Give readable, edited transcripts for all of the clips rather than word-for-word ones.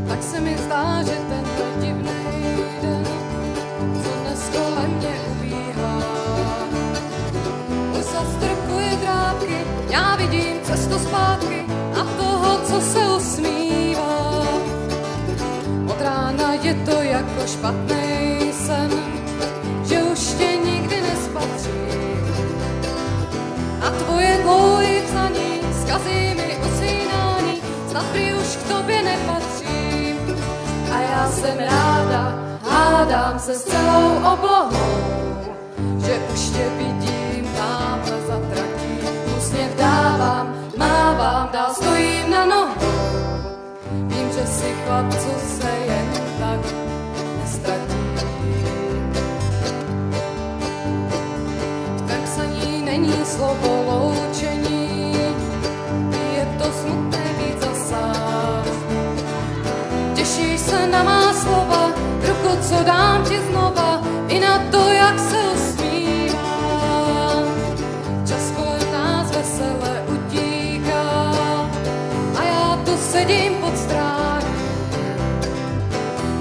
Tak se mi zdá, že tenhle divnej den, co dnes kolem mě ubíhá, už zastrkuje drápky, já vidím cestu zpátky a toho, co se usmívá. Od rána je to jako špatnej sen, že už tě nikdy nespatřím. A tvoje dlouhý psaní zkazí mi usínání, snad prý už k tobě nepatřím. A já jsem ráda, hádám se s celou oblohou, že už tě vidím tamhle za tratí. Úsměv dávám, mávám, dál stojím na nohou. Vím, že si chlap, co se jen tak nestratí. V tvém psaní není slovo loučení, je to smutné být za sám. Těšíš se na má slova, ruku, co dám ti znova, i na to, jak se usmívám. Čas kolem nás vesele utíká a já tu sedím pod strání.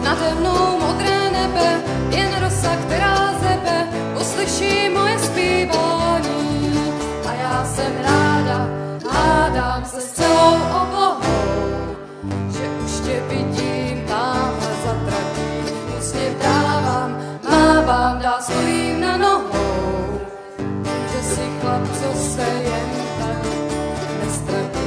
Nade mnou modré nebe, jen rosa, která zebe, uslyší moje zpívání. A já jsem ráda, hádám se s celou oblohou, že už tě vidím tamhle za tratí. Úsměv dávám, mávám, dál stojím na nohou, že si chlap, co se jen tak nestratí.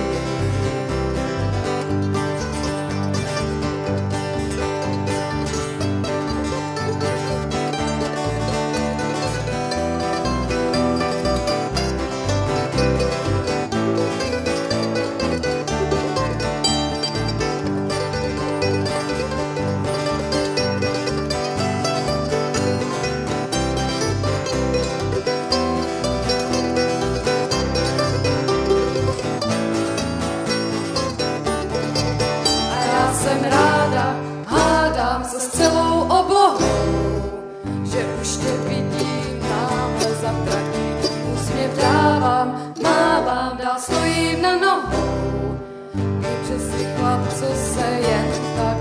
Jsem ráda, hádám se s celou oblohou, že už tě vidím tamhle za tratí. Úsměv dávám, mávám, dál stojím na nohou. Vím, že jsi chlap, co se jen tak